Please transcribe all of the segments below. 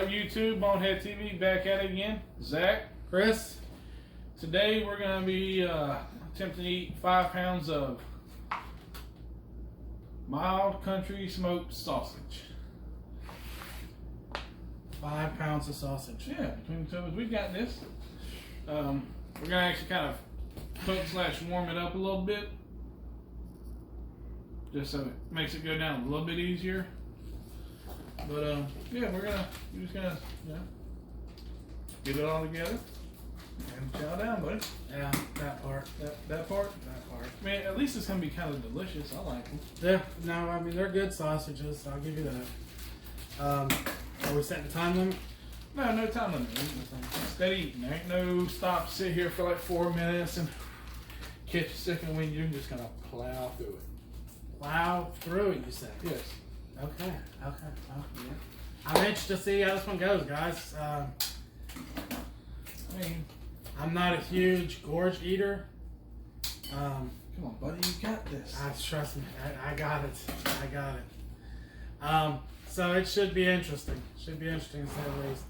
up, YouTube? BoneheadTV back at it again. Zach, Chris. Today we're going to be attempting to eat 5 pounds of mild country smoked sausage. 5 pounds of sausage. Yeah, between the two of us, we've got this. We're going to actually kind of cook/warm it up a little bit, just so it makes it go down a little bit easier. But yeah, we're just gonna get it all together and chow down, buddy. Yeah, that part. That part. Man, at least it's gonna be kind of delicious. I like them. Yeah, no, I mean they're good sausages. I'll give you that. Are we setting the time limit? No time limit. Steady eating. There ain't no stop. Sit here for like 4 minutes and catch a second wind. You're just gonna plow through it. Plow through it, you said? Yes. Okay. Yeah. I'm anxious to see how this one goes, guys. I mean, I'm not a huge gorge eater. Come on, buddy, you got this. Trust me, I got it. So it should be interesting. Should be interesting to say the least.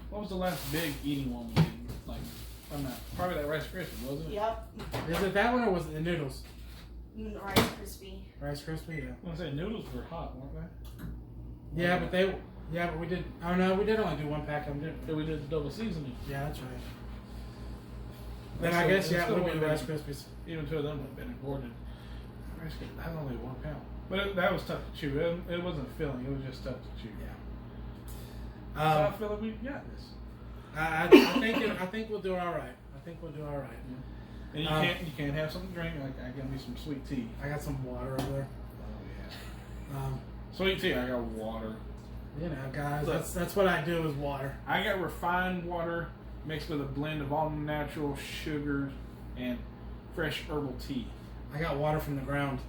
What was the last big eating one we did? Like, I'm not. Probably that Rice Krispie, wasn't it? Yep. Is it that one or was it the noodles? Rice Krispie. Rice Krispie, yeah. I was gonna say noodles were hot, weren't they? Yeah, but we did. Oh no, we did only do 1 pack of them, didn't we? Yeah, we did the double seasoning. Yeah, that's right. Then I guess it would be the Rice Krispies. Even two of them would have been important. Rice Krispies, that's only 1 pound. But that was tough to chew. It wasn't filling. It was just tough to chew. Yeah. So I feel like we got this. I think we'll do all right. And you can't have something to drink. I got me some sweet tea. I got some water over there. Oh yeah. Sweet tea. I got water. You know, guys, Look, that's what I do is water. I got refined water mixed with a blend of all natural sugars and fresh herbal tea. I got water from the ground.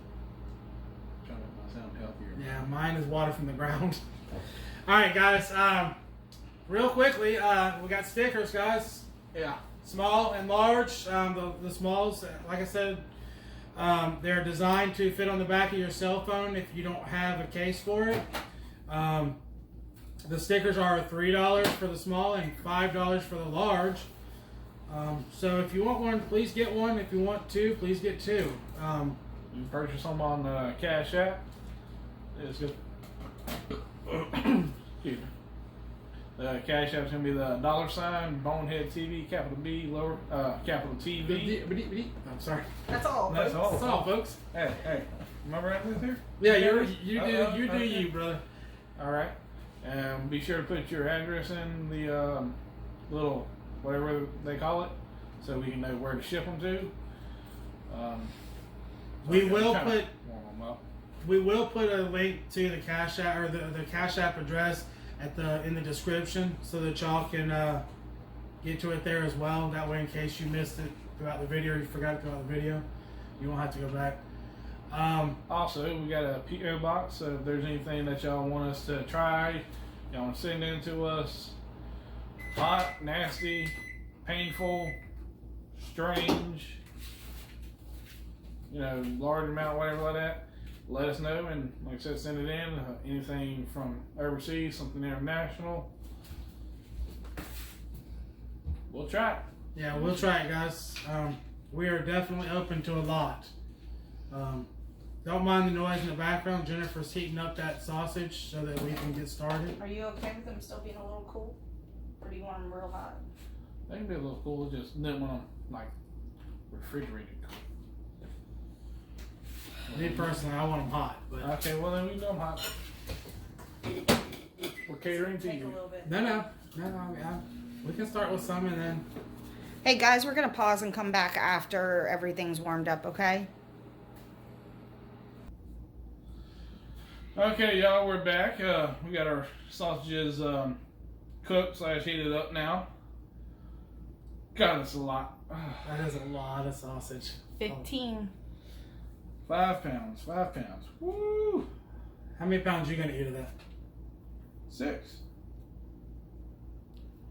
Trying to make my sound healthier. Yeah, mine is water from the ground. All right, guys. Real quickly, we got stickers, guys. Yeah. Small and large. The smalls, like I said, they're designed to fit on the back of your cell phone if you don't have a case for it. The stickers are $3 for the small and $5 for the large. So if you want one, please get one. If you want two, please get two. You can purchase them on CashApp. It's good. Excuse me. The Cash App is going to be the $, BoneheadTV, capital B, capital TV. I'm sorry. That's all. That's all. That's all, folks. Hey, remember right here? Yeah, you do you, brother. All right. And be sure to put your address in the little whatever they call it, so we can know where to ship them to. We will put a link to the Cash App or the Cash App address in the description so that y'all can get to it there as well. That way, in case you missed it throughout the video or you forgot it throughout the video, you won't have to go back. Also, we got a PO box, so if there's anything that y'all want us to try, y'all want to send in to us, hot, nasty, painful, strange, large amount, whatever like that, let us know, and like I said, send it in. Anything from overseas, something international, we'll try it. Yeah, we'll try it, guys. We are definitely open to a lot. Don't mind the noise in the background. Jennifer's heating up that sausage so that we can get started. Are you okay with them still being a little cool? Or do you want them real hot? They can be a little cool, just not want them like refrigerated cool. Me personally, I want them hot. But Okay, well then we know them hot. We're catering to Take a you. little bit. no. We can start with some and then. Hey guys, we're gonna pause and come back after everything's warmed up, okay? Okay, y'all, we're back. We got our sausages cooked/heated up now. God, that's a lot. That is a lot of sausage. 15. 5 pounds. Woo! How many pounds are you gonna eat of that? 6.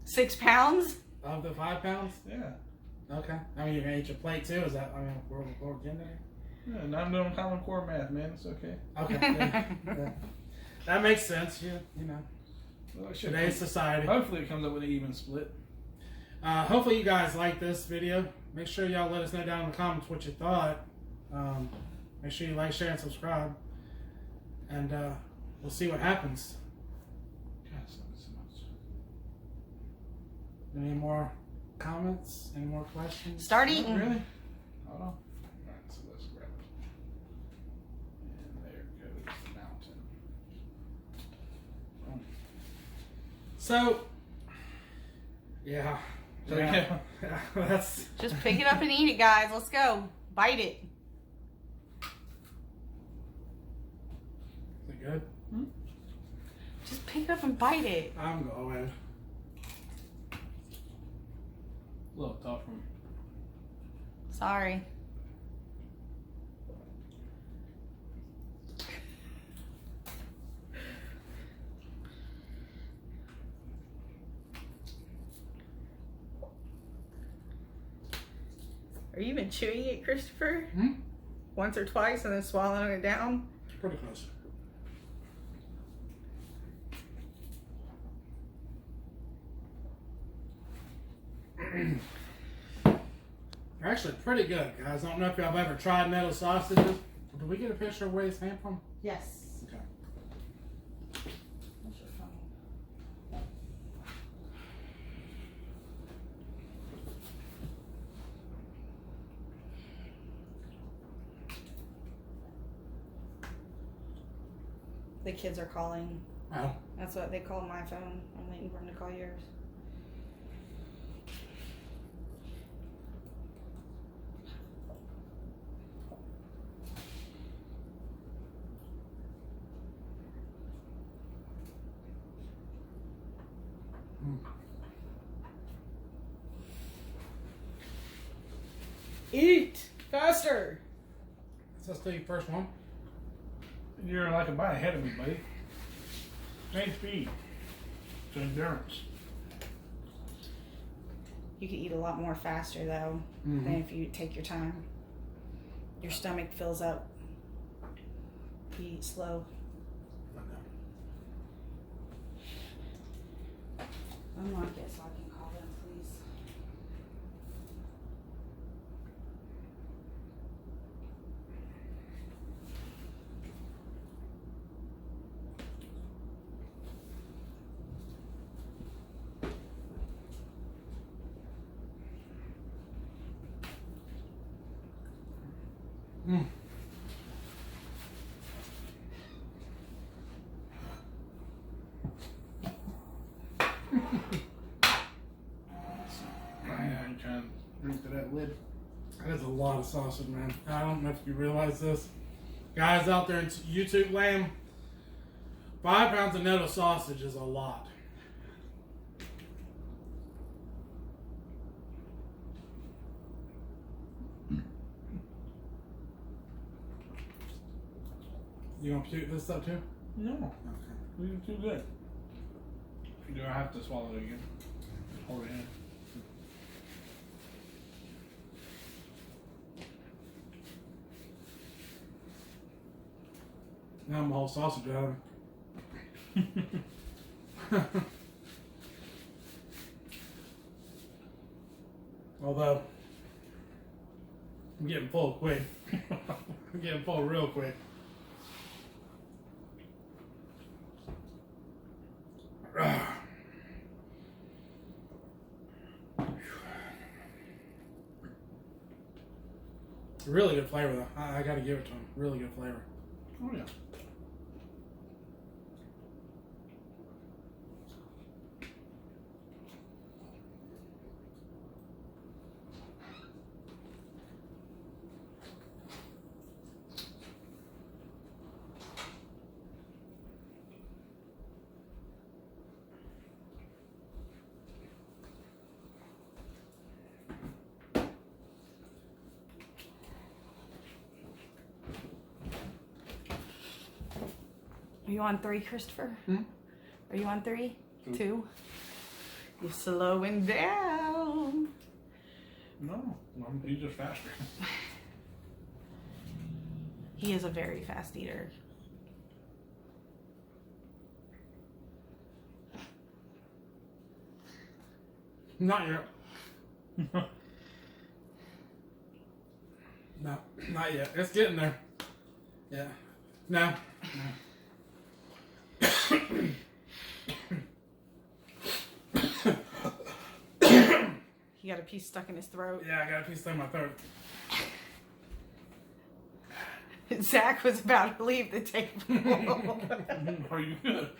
6 pounds? Of the 5 pounds? Yeah. Okay. I mean, you're gonna eat your plate too. Is that? I mean, we're getting there. Yeah, and I'm doing Common Core math, man. It's okay. Okay. Yeah. That makes sense. You know. Well, it should Today's society. Hopefully it comes up with an even split. Hopefully you guys like this video. Make sure y'all let us know down in the comments what you thought. Make sure you like, share, and subscribe. And we'll see what happens. God, so much. Any more comments? Any more questions? Start eating. Really? Hold on. All right, so let's grab it. And there goes the mountain. Boom. So, yeah. So, yeah. That's Just pick it up and eat it, guys. Let's go. Bite it. Is it good? Just pick it up and bite it. I'm going. A little tough from Sorry. Are you even chewing it, Christopher? Once or twice and then swallowing it down? Pretty close. They're actually pretty good, guys. I don't know if y'all have ever tried Nettles sausages. Did we get a picture of where it's came from? Yes. Okay. The kids are calling. Oh. That's what they call my phone. I'm waiting for them to call yours. Eat faster. Is that still your first one? You're like about ahead of me, buddy. Same speed. It's endurance. You can eat a lot more faster though than if you take your time. Your stomach fills up. You eat slow. Unlock it so I can call them, please. I'm trying to drink to that lid. That is a lot of sausage, man. I don't know if you realize this. Guys out there in YouTube land, 5 pounds of Nettles sausage is a lot. You gonna puke this up too? No. Okay. You're too good. Do I have to swallow it again? Hold it in. Now I'm a whole sausage out of it. Although, I'm getting full quick. I'm getting full real quick. Really good flavor though. I gotta give it to them. Really good flavor. Oh yeah. Are you on 3, Christopher? Are you on 3? 2. 2? You're slowing down. No, he's just faster. He is a very fast eater. Not yet. No, not yet. It's getting there. Yeah. No. He got a piece stuck in his throat. Yeah, I got a piece stuck in my throat. Zach was about to leave the table. Are you good?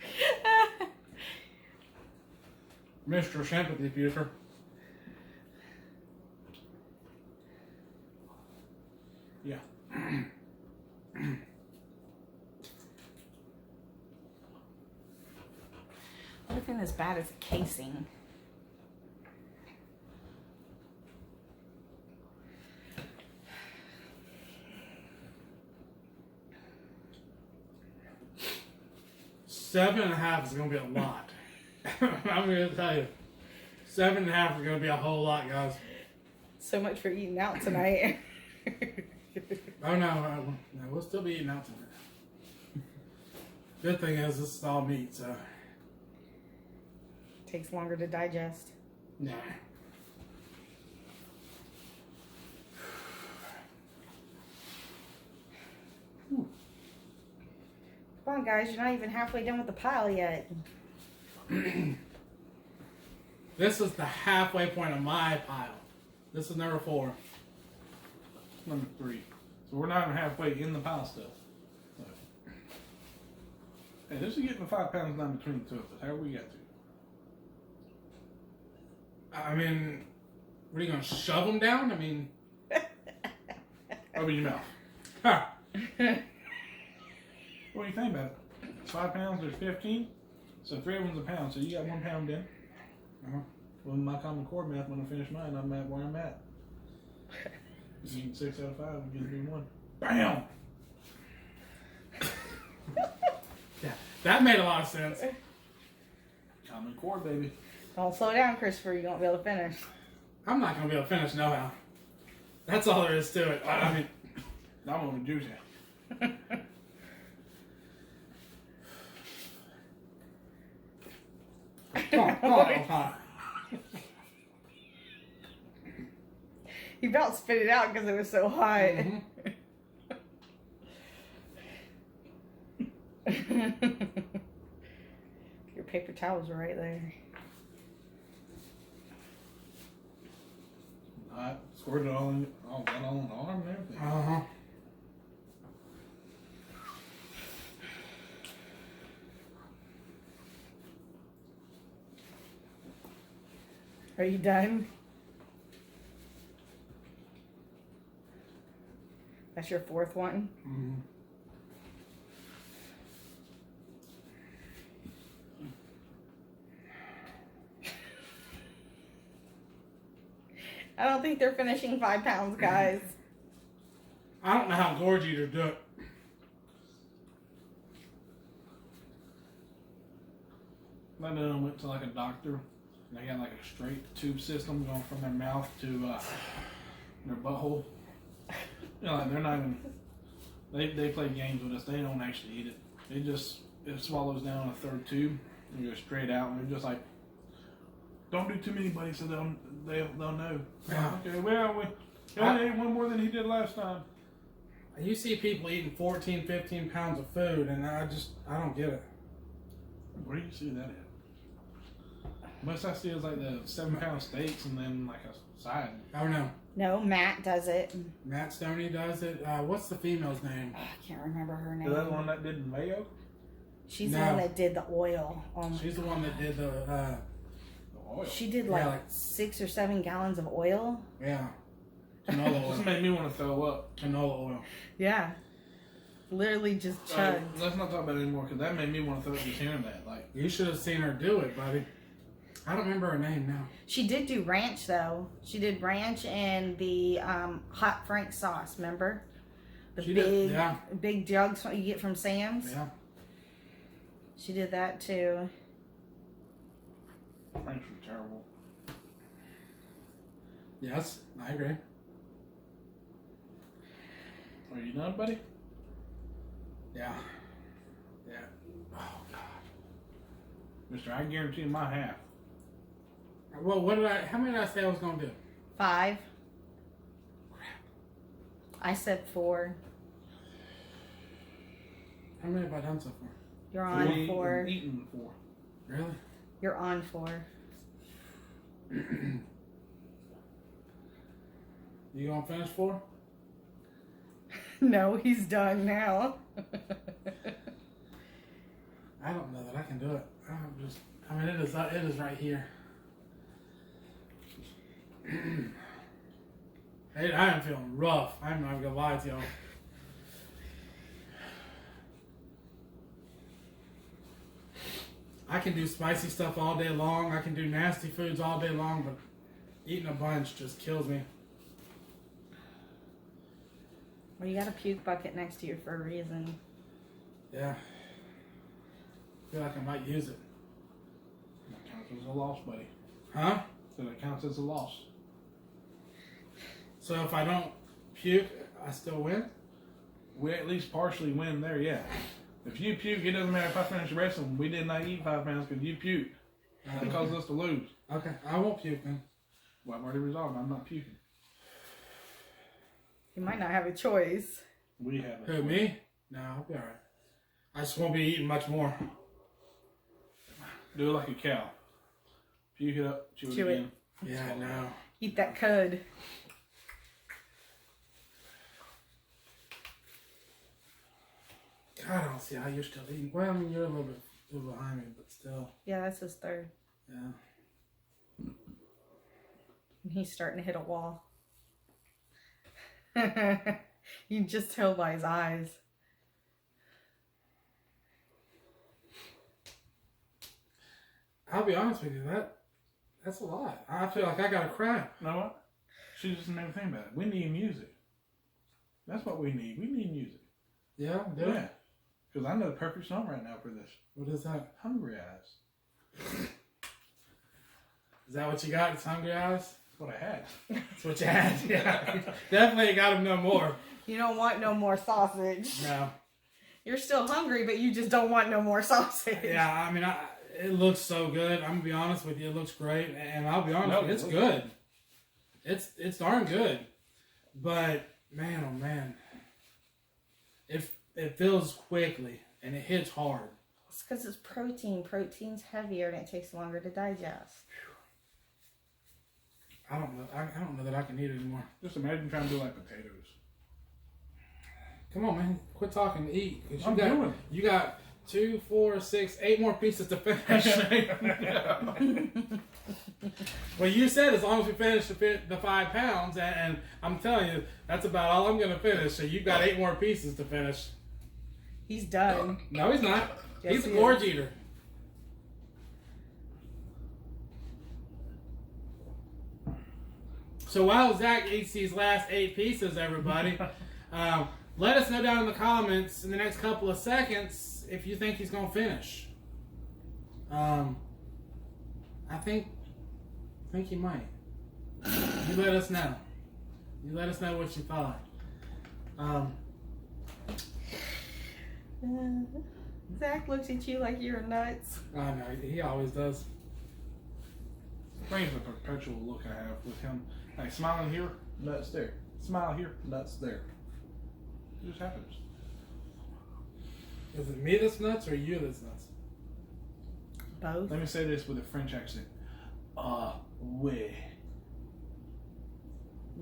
Mr. Sympathy, Peter. Yeah. Only thing that's bad is the casing. $7.5 is going to be a lot. I'm going to tell you. 7.5 is going to be a whole lot, guys. So much for eating out tonight. Oh, no, we'll still be eating out tonight. Good thing is, this is all meat, so. Takes longer to digest. Nah. Come on, guys. You're not even halfway done with the pile yet. This is the halfway point of my pile. This is number 4. Number 3. So we're not even halfway in the pile still. So. Hey, this is getting the 5 pounds down between the two of us. How we got to? I mean, what are you going to shove them down? I mean. Open your mouth. Ha! What do you think about it? It's 5 pounds, there's 15. So 3 of them's a pound. So you got 1 pound in. Well, my common core math, when I finish mine, I'm at where I'm at. If you eat 6 out of 5, it gives me 1. Bam! Yeah, that made a lot of sense. Common core, baby. Don't slow down, Christopher. You won't be able to finish. I'm not going to be able to finish no how. That's all there is to it. I mean, I'm gonna juice it. come on. He about spit it out because it was so hot. Your paper towels are right there. I squirted it all in the arm and everything. Uh-huh. Are you done? That's your 4th one? Mm-hmm. I don't think they're finishing 5 pounds, guys. I don't know how gorge eaters do it. My dad went to like a doctor. And they got like a straight tube system going from their mouth to their butthole. You know, like they're not even. They play games with us. They don't actually eat it. It swallows down a 3rd tube and goes straight out. And they're just like, don't do too many, buddy, so they'll know. Yeah. Okay, well, he only ate 1 more than he did last time. You see people eating 14, 15 pounds of food, and I don't get it. Where do you see that at? Most I see is like the 7-pound steaks and then like a side. I don't know. No, Matt does it. Matt Stoney does it. What's the female's name? I can't remember her name. Is that the one that did mayo? She's No. the one that did the oil. She's the one that did the, The oil. She did Yeah, like like- 6 or 7 gallons of oil. yeah. Canola This oil. made me want to throw up. Canola oil. Yeah. Literally just chugged. Let's not talk about it anymore because that made me want to throw up just hearing that. Like, You should have seen her do it, buddy. I don't remember her name now. She did do ranch though. She did ranch and the hot Frank sauce. Remember the She big did, yeah. big jugs you get from Sam's. Yeah. She did that too. French was terrible. Yes, I agree. Are you done, buddy? Yeah. Yeah. Oh, God. Mister, I guarantee my half. Well, how many did I say I was going to do? 5. I said 4. How many have I done so far? You're on 4. Eaten 4. Really? You're on 4. You gonna finish 4? No, he's done now. I don't know that I can do it. I mean, it is right here. I am feeling rough. I'm not gonna lie to y'all. I can do spicy stuff all day long. I can do nasty foods all day long, but eating a bunch just kills me. Well, you got a puke bucket next to you for a reason. Yeah. I feel like I might use it. That counts as a loss, buddy. Huh? So that counts as a loss. So if I don't puke, I still win? We at least partially win there, yeah. If you puke, it doesn't matter if I finish the rest of them. We did not eat 5 pounds because you puked. It caused us to lose. Okay, I won't puke then. Well, I've already resolved. I'm not puking. You might not have a choice. We have it. Who, me? No, I'll be alright. I just won't be eating much more. Do it like a cow. Puke it up, chew it again. Yeah, no. Eat that cud. God, I don't see how you're still eating. Well, I mean, you're a little bit behind me, but still. Yeah, that's his 3rd. Yeah. And he's starting to hit a wall. You can just tell by his eyes. I'll be honest with you, that's a lot. I feel like I gotta cry. You know what? She just never think about it. We need music. That's what we need. We need music. Yeah, Yeah. Because I know the perfect song right now for this. What is that? Hungry Eyes. Is that what you got? It's Hungry Eyes? That's what I had. That's what you had? Yeah. Definitely got him no more. You don't want no more sausage. No. You're still hungry, but you just don't want no more sausage. Yeah, I mean, it looks so good. I'm gonna be honest with you, it looks great, and I'll be honest with you, it's good. It's darn good. But man, oh man, it fills quickly and it hits hard. It's because it's protein. Protein's heavier and it takes longer to digest. I don't know. I don't know that I can eat it anymore. Just imagine trying to do like potatoes. Come on, man, quit talking. Eat. You got 2, 4, 6, 8 more pieces to finish. Well, you said as long as we finish the 5 pounds, and I'm telling you, that's about all I'm going to finish. So you've got 8 more pieces to finish. He's done. No, he's not. Yes, He's a he gorge is. eater. So while Zach eats these last 8 pieces, everybody, let us know down in the comments in the next couple of seconds if you think he's going to finish. I think he might. You let us know. You let us know what you thought. Zach looks at you like you're nuts. I know, he always does. Brings the perpetual look I have with him. Like smiling here, nuts there. Smile here, nuts there. It just happens. Is it me that's nuts or you that's nuts? Both. Let me say this with a French accent. Oui.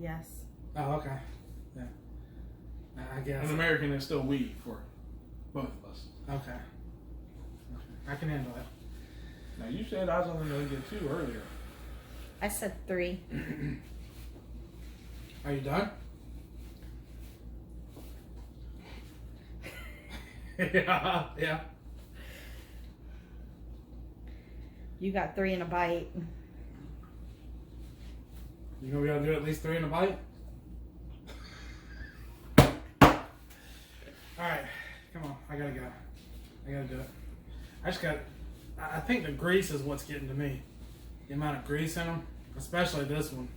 Yes. Oh, okay. Yeah. I guess. An American is still we for both of us. Okay. I can handle it. Now you said I was only going to get 2 earlier. I said 3. Are you done? Yeah. You got 3 in a bite. You gonna be able to do at least 3 in a bite? Alright, come on, I gotta go. I gotta do it. I think the grease is what's getting to me. The amount of grease in them, especially this one.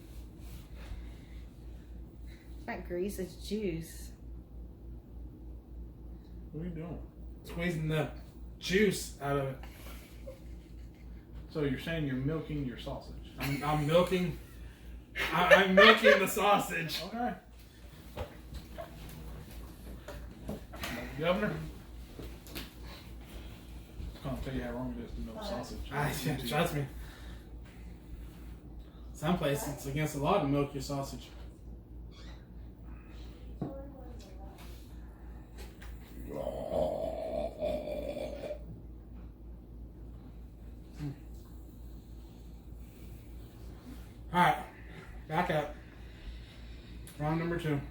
It's not grease, it's juice. What are you doing? Squeezing the juice out of it. So you're saying you're milking your sausage? I'm milking. I'm milking the sausage. Okay. Governor? I'm gonna tell you how wrong it is to milk sausage. Trust me. Some places it's against the law to milk your sausage. Alright, back up. Round number 2.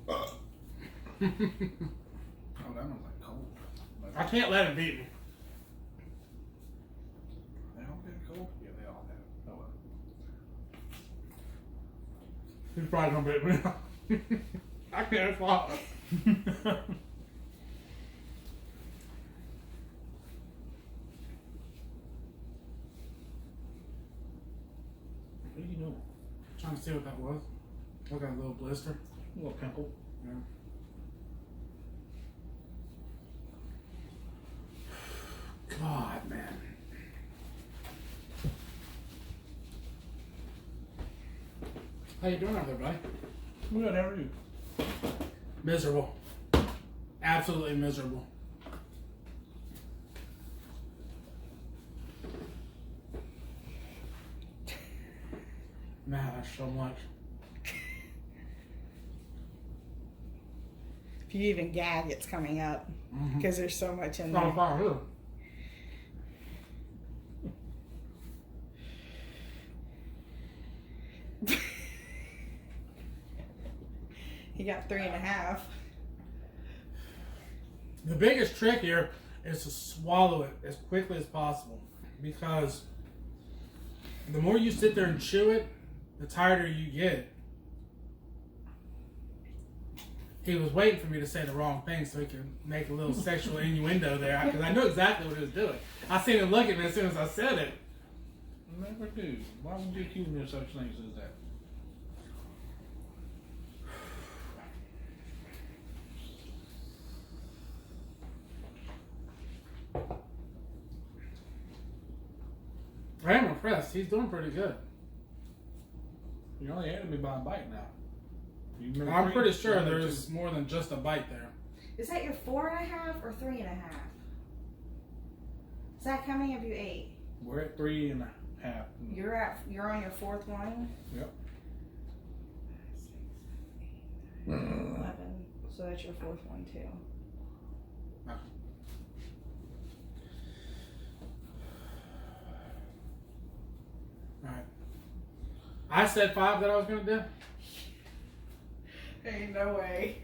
Oh, that one's like cold. I can't let it beat me. They all get cold? Yeah, they all have. Oh well. He's probably gonna beat me. I can't swallow. What do you know? Trying to see what that was. Look at a little blister. A little pimple. Yeah. God, man. How you doing out there, buddy? Good, how are you? Miserable. Absolutely miserable. Man, that's so much. If you even gag, it's coming up because there's so much in Oh, there. fine, really. He got 3.5. The biggest trick here is to swallow it as quickly as possible, because the more you sit there and chew it, the tireder you get. He was waiting for me to say the wrong thing so he could make a little sexual innuendo there, because I knew exactly what he was doing. I seen him look at me as soon as I said it. Never do. Why would you accuse me of such things as that? I am impressed. He's doing pretty good. You only added me by a bite now. I'm pretty sure there's more than just a bite there. Is that your 4.5 or 3.5? Is that how many of you ate? We're at 3.5. You're on your 4th one? Yep. 11. So that's your 4th one too. Alright. I said 5 that I was going to do. Ain't no way.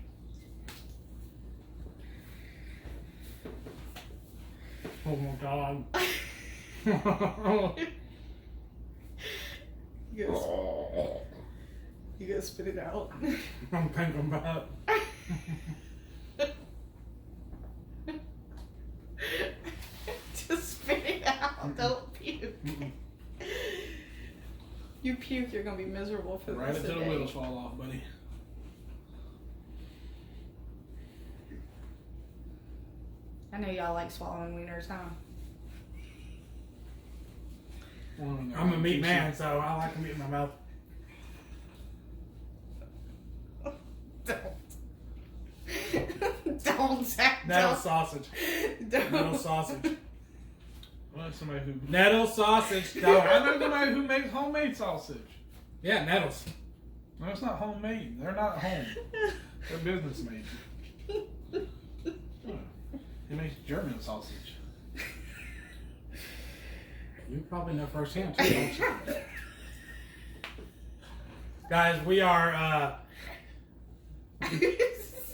Oh my God. You gotta spit it out. I'm thinking about it. Just spit it out. Don't puke. You puke, you're gonna be miserable for the Right rest of until the the day. wheels fall off, buddy. I know y'all like swallowing wieners, huh? I'm a meat man, so I like meat in my mouth. Don't, Zach. Nettles sausage. Don't. Nettles sausage. Well, somebody who Nettles sausage. I Don't. know somebody who makes homemade sausage. Yeah, Nettles. No, it's not homemade. They're not home. They're business made. He makes German sausage. You probably know firsthand too, don't you? Guys, we are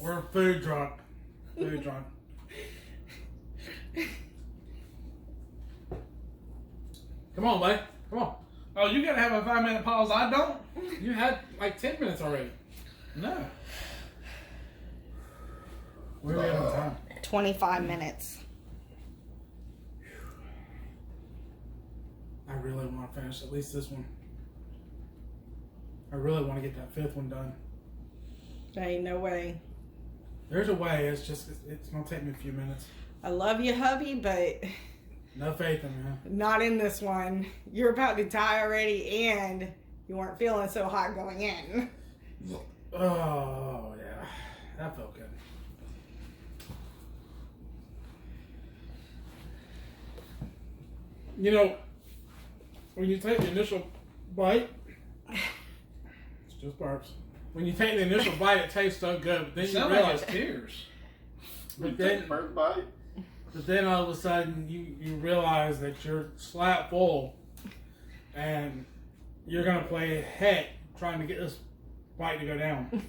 we're food drunk. Food drunk. Come on, buddy. Come on. Oh, you gotta have a 5-minute pause. I don't. You had like 10 minutes already. No. Where are we at on time? 25 minutes. I really want to finish at least this one. I really want to get that 5th one done. There ain't no way. There's a way. It's just it's gonna take me a few minutes. I love you, hubby, but No faith in me. not in this one. You're about to die already, and you weren't feeling so hot going in. Oh, yeah. That felt good. You know, when you take the initial bite, it's just burps. When you take the initial bite, it tastes so good, but then you realize tears. But then, first bite. But then all of a sudden, you realize that you're slap full, and you're gonna play heck trying to get this bite to go down.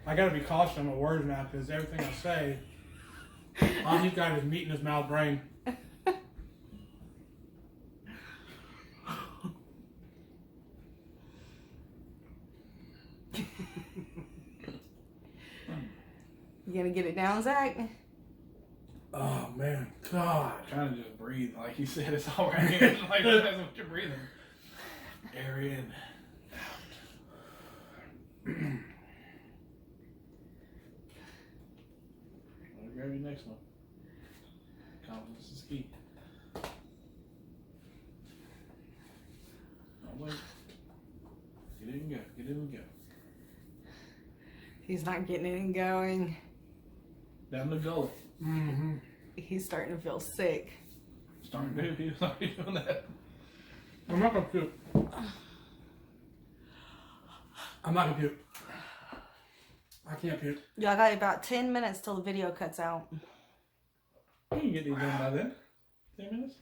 I gotta be cautious on my words now because everything I say, all he's got is meat in his mouth brain. You gonna get it down, Zach? Oh man, God! Trying to just breathe, like you said, it's all right here. Like that's what you're breathing. Air in, out. I'll grab your next one. Confidence is key. Oh wait. Get it and go. Get it and go. He's not getting it and going. Down the gullet. Mm-hmm. He's starting to feel sick. Starting to do. He's already doing that. I'm not gonna puke. I'm not gonna puke. I can't puke. Y'all got about 10 minutes till the video cuts out. You can get these done by then. 10 minutes?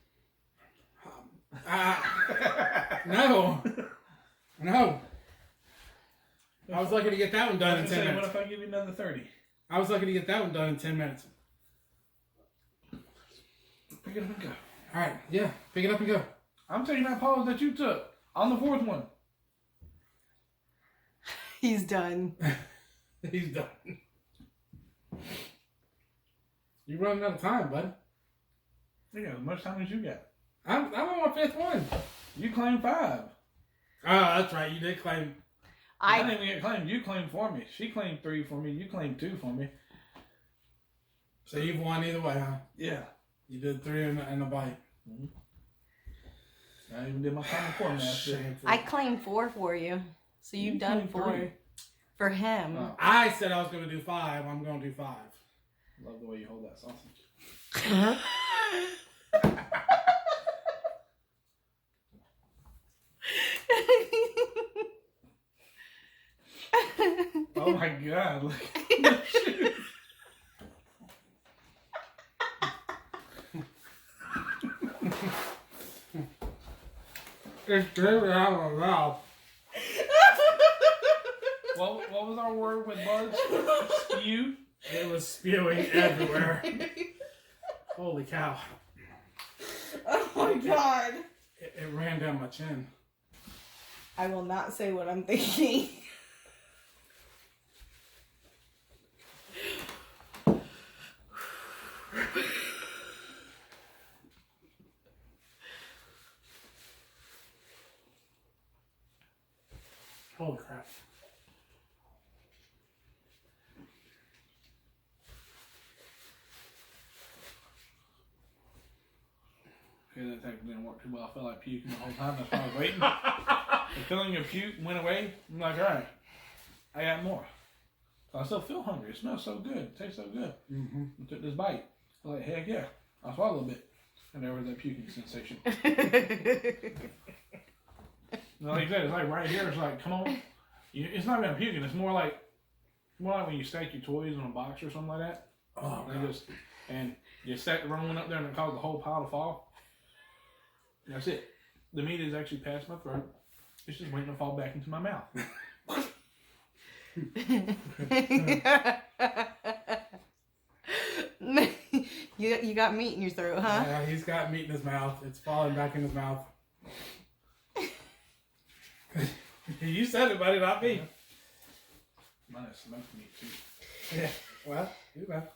No. No. I was lucky to get that one done in 10 minutes. What if I give you another 30? I was lucky to get that one done in 10 minutes. Pick it up and go. Alright, yeah. Pick it up and go. I'm taking that pause that you took on the fourth one. He's done. He's done. You're running out of time, bud. You got as much time as you got. I'm on my fifth one. You claimed 5. Oh, that's right. You did claim. I didn't even get claimed. You claimed for me. She claimed 3 for me. You claimed 2 for me. So you've won either way, huh? Yeah. You did 3 in a bite. Mm-hmm. I even did my time before master. I claimed 4 for you. So you've done 4 3. for him. Oh. I said I was going to do 5. I'm going to do 5. Love the way you hold that sausage. Oh my God. Look. It's dripping out of my mouth. What was our word with buds? Spew? It was spewing everywhere. Holy cow. Oh my God. It ran down my chin. I will not say what I'm thinking. Holy crap. Okay, that technique didn't work too well. I felt like puking the whole time. That's why I was waiting. The feeling of puke went away. I'm like, all right, I got more. I still feel hungry. It smells so good. It tastes so good. Mm-hmm. I took this bite. I'm like, heck yeah. I swallowed a little bit. And there was that puking sensation. Like I said, it's like right here. It's like, come on. It's not even puking. It's more like when you stack your toys on a box or something like that. Oh, And you stack the wrong one up there and it caused the whole pile to fall. That's it. The meat is actually past my throat. It's just waiting to fall back into my mouth. You got meat in your throat, huh? Yeah, he's got meat in his mouth. It's falling back in his mouth. You said it, buddy, not me. Mine is smoked meat too. Yeah, well, you know. At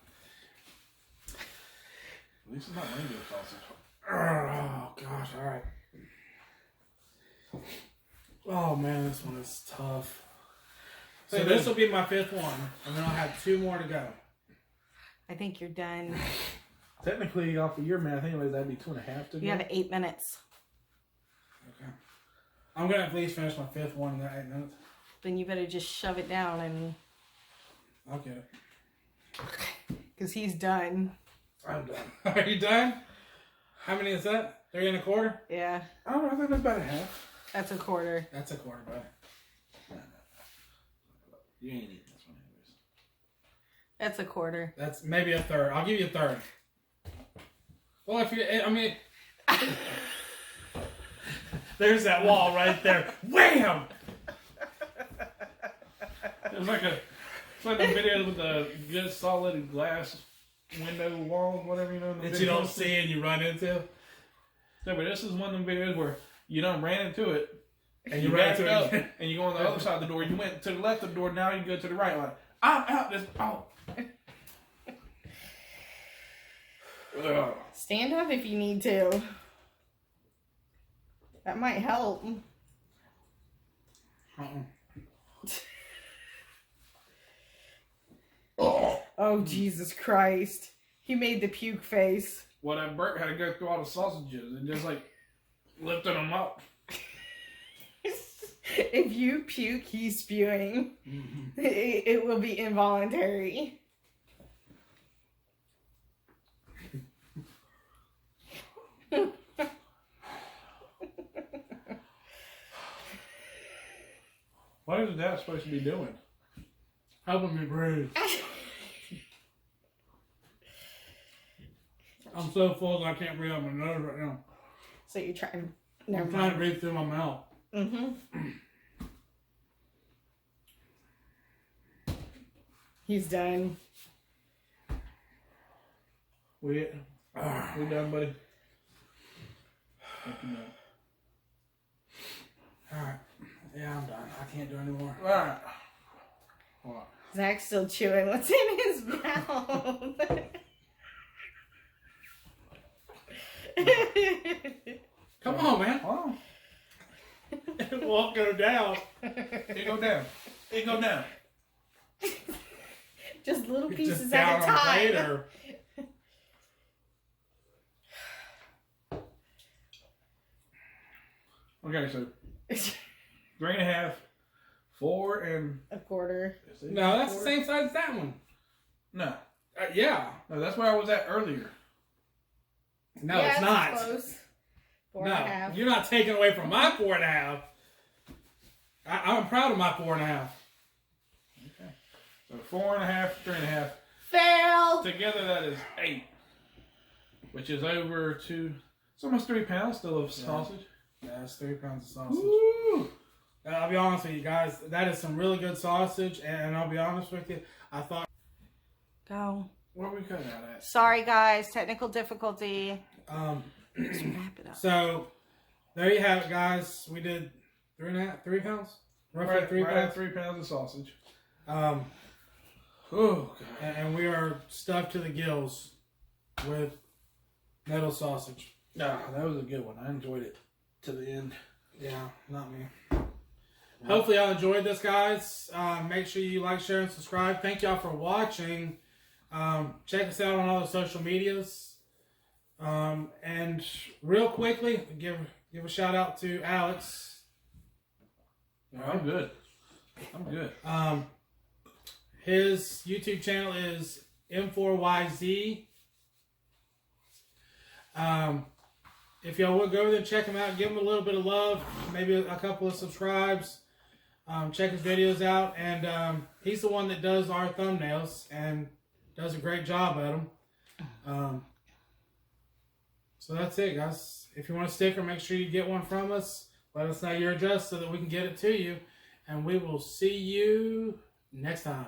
least it's not rainbow sausage. Oh, gosh, alright. Oh, man, this one is tough. So this will be my 5th one, and then I'll have 2 more to go. I think you're done. Technically, off of your math, anyways, that'd be 2.5 to go. You have 8 minutes. Okay. I'm gonna at least finish my 5th one in that 8 minutes. Then you better just shove it down and. I'll get it. Because he's done. I'm done. Are you done? How many is that? 3 1/4? Yeah, I don't know. I think that's about a half. that's a quarter. That's a quarter, bud. No. You ain't eating this one, anyways. That's a quarter. That's maybe a third. I'll give you a third. Well, if you, I mean, there's that wall right there. Wham! It's like the video with the good solid glass window wall, whatever, you know. That you don't see and you run into. No, but this is one of them videos where you done ran into it, And you ran into it again. and you go on the other side of the door. You went to the left of the door, now you go to the right. Like, I'm out this. Oh. Ugh. Stand up if you need to. That might help. Oh, Jesus Christ. He made the puke face. Well, that Bert had to go through all the sausages and just like lifting them up. If you puke, he's spewing. Mm-hmm. It will be involuntary. What is that supposed to be doing? Helping me breathe. I'm so full that I can't breathe out my nose right now. So you're trying. I'm trying to breathe through my mouth. Mm-hmm. He's done. We done, buddy. Alright. Yeah, I'm done. I can't do anymore. All right. What? Zach's still chewing. What's in his mouth? Come on, man. Oh, It won't go down. it go down. It go down. Just little It's pieces just down at a on time. later. Okay, so 3.5, 4, and A quarter. No, that's the same size as that one. No, Yeah. no, that's where I was at earlier. No, Yeah, it's not. Close. 4 No, and a half. you're not taking away from my 4.5. I'm proud of my 4.5. Okay, so 4.5, 3.5. Fail. Together, that is 8, which is over to. It's almost 3 pounds still of sausage. Yeah, that's 3 pounds of sausage. Woo! I'll be honest with you guys. That is some really good sausage, and I'll be honest with you. I thought. Go. Where we cut out at? Sorry, guys. Technical difficulty. Just wrap it up. So there you have it, guys. We did 3 pounds, roughly Right, 3 right pounds. at 3 pounds of sausage. Oh, God. and we are stuffed to the gills with Nettles sausage. Nah, that was a good one. I enjoyed it to the end. Yeah, not me. Hopefully y'all enjoyed this, guys. Make sure you like, share, and subscribe. Thank y'all for watching. Check us out on all the social medias. And real quickly, give a shout out to Alex. I'm good. I'm good. His YouTube channel is M4YZ. If y'all would go over there and check him out, give him a little bit of love, maybe a couple of subscribes. Check his videos out, and he's the one that does our thumbnails and does a great job at them. So that's it, guys. If you want a sticker, make sure you get one from us. Let us know your address so that we can get it to you, and we will see you next time.